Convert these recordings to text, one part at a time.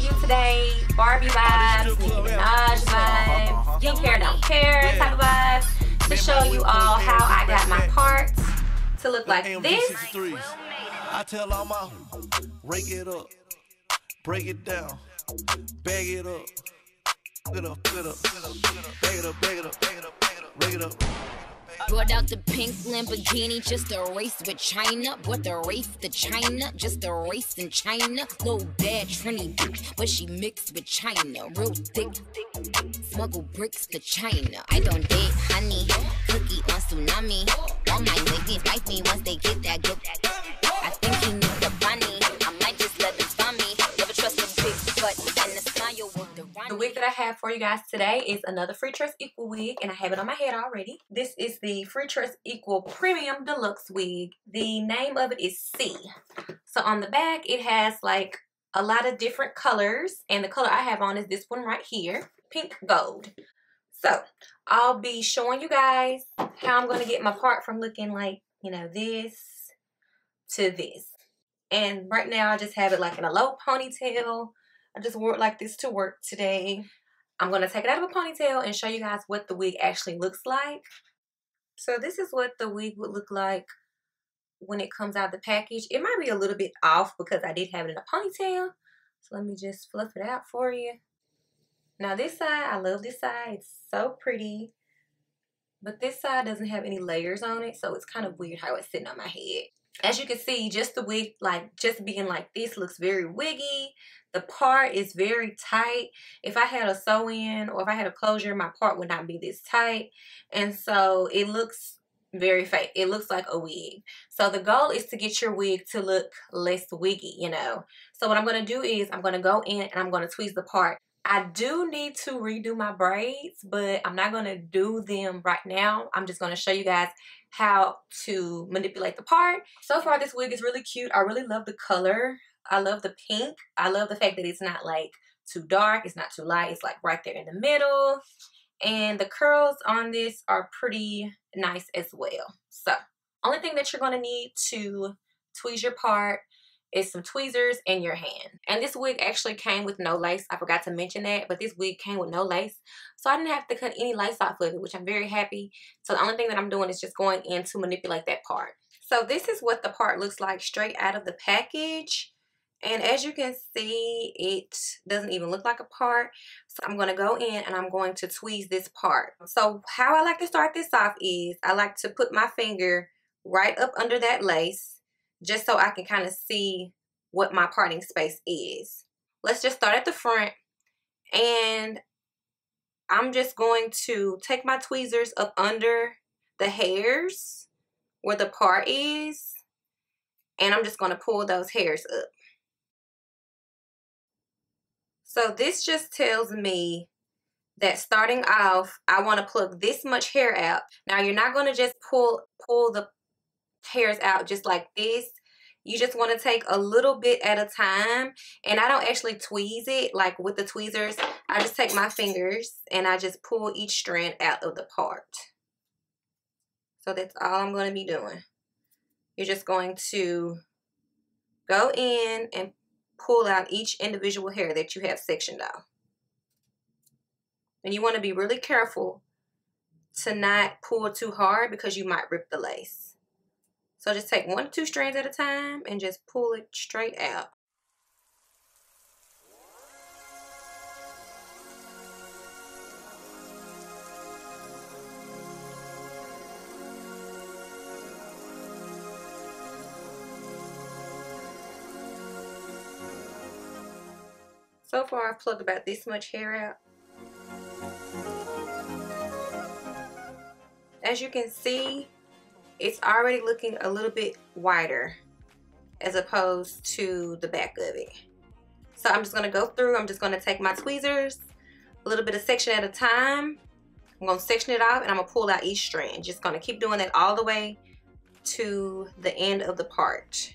you today. Barbie vibes, Nicki Minaj vibes, skincare don't care type of vibes, to show you all how I got my parts to look like this. I tell all my rake it up, break it down, bag it up, get up, get up, bag it up, bag it up, bag it up, bag it up. Brought out the pink Lamborghini just a race with China. Brought the race to China, just a race in China. Little bad Trini bitch, but she mixed with China. Real thick, smuggle bricks to China. I don't date honey, cookie on tsunami. All my niggas like me once they get that good. I think he needs the bunny. I might just let them find me. Never trust a big butt and the smile with the The wig that I have for you guys today is another Freetress Equal wig, and I have it on my head already. This is the Freetress Equal Premium Deluxe wig. The name of it is C. So on the back, it has like a lot of different colors, and the color I have on is this one right here, pink gold. So I'll be showing you guys how I'm going to get my part from looking like, you know, this to this. And right now I just have it like in a low ponytail. I just wore it like this to work today. I'm going to take it out of a ponytail and show you guys what the wig actually looks like. So this is what the wig would look like when it comes out of the package. It might be a little bit off because I did have it in a ponytail. So let me just fluff it out for you. Now this side, I love this side. It's so pretty. But this side doesn't have any layers on it, so it's kind of weird how it's sitting on my head. As you can see, just the wig, like just being like this, looks very wiggy. The part is very tight. If I had a sew-in or if I had a closure, my part would not be this tight. And so it looks very fake. It looks like a wig. So the goal is to get your wig to look less wiggy, you know. So what I'm going to do is I'm going to go in and I'm going to tweeze the part. I do need to redo my braids, but I'm not going to do them right now. I'm just going to show you guys how to manipulate the part. So far, this wig is really cute. I really love the color. I love the pink. I love the fact that it's not like too dark. It's not too light. It's like right there in the middle. And the curls on this are pretty nice as well. So, only thing that you're going to need to tweeze your part is some tweezers and your hand. And this wig actually came with no lace. I forgot to mention that, but this wig came with no lace. So I didn't have to cut any lace off of it, which I'm very happy. So the only thing that I'm doing is just going in to manipulate that part. So this is what the part looks like straight out of the package. And as you can see, it doesn't even look like a part. So I'm going to go in and I'm going to tweeze this part. So how I like to start this off is I like to put my finger right up under that lace, just so I can kind of see what my parting space is. Let's just start at the front, and I'm just going to take my tweezers up under the hairs where the part is, and I'm just going to pull those hairs up. So this just tells me that starting off, I want to pluck this much hair out. Now you're not going to just pull the hairs out just like this. You just want to take a little bit at a time, and I don't actually tweeze it like with the tweezers. I just take my fingers and I just pull each strand out of the part. So that's all I'm going to be doing. You're just going to go in and pull out each individual hair that you have sectioned off. And you want to be really careful to not pull too hard because you might rip the lace. So just take 1 or 2 strands at a time and just pull it straight out. So far I've plucked about this much hair out. As you can see, it's already looking a little bit wider as opposed to the back of it. So I'm just going to go through. I'm just going to take my tweezers, a little bit of section at a time. I'm going to section it off and I'm going to pull out each strand. Just going to keep doing that all the way to the end of the part.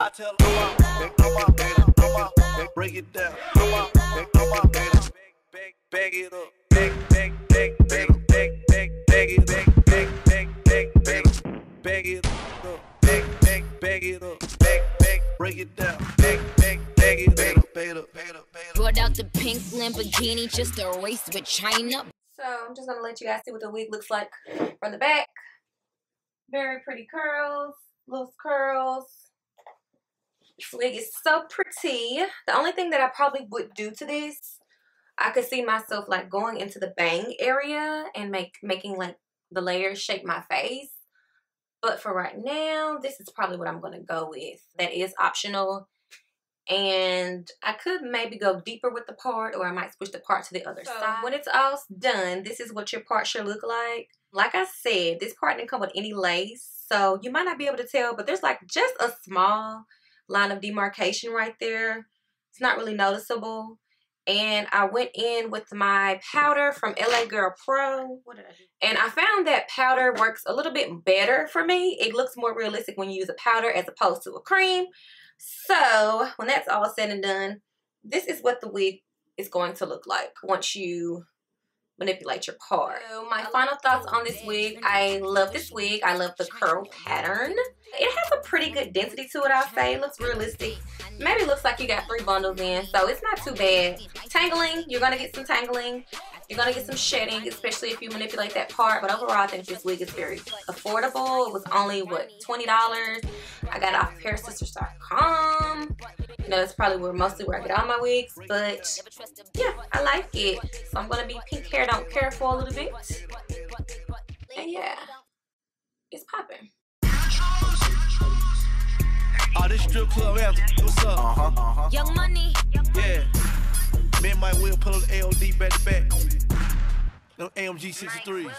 I tell break it down. Bag it up. Bag it up. Bag it up. Break it down. Bag it up. Brought out the pink Lamborghini just to race with China. So I'm just gonna let you guys see what the wig looks like from the back. Very pretty curls, loose curls. This wig is so pretty. The only thing that I probably would do to this, I could see myself like going into the bang area and making like the layers shape my face. But for right now, this is probably what I'm gonna go with. That is optional. And I could maybe go deeper with the part, or I might switch the part to the other side. When it's all done, this is what your part should look like. Like I said, this part didn't come with any lace, so you might not be able to tell, but there's like just a small line of demarcation right there. It's not really noticeable. And I went in with my powder from LA Girl Pro. What did I do? And I found that powder works a little bit better for me. It looks more realistic when you use a powder as opposed to a cream. So when that's all said and done, this is what the wig is going to look like once you manipulate your part. So my final thoughts on this wig. I love this wig. I love the curl pattern. It has a pretty good density to it, I'll say. It looks realistic. Maybe looks like you got 3 bundles in, so it's not too bad. Tangling, you're gonna get some tangling. You're gonna get some shedding, especially if you manipulate that part. But overall, I think this wig is very affordable. It was only, what, $20? I got it off hairsisters.com. You know, that's probably mostly where I get all my wigs. But yeah, I like it. So I'm gonna be pink hair, don't care for a little bit. And yeah, it's popping. Oh, this strip club after. What's up? Young Money. Yeah. Me and Mike will pull up the AOD back to back. Them AMG 63s.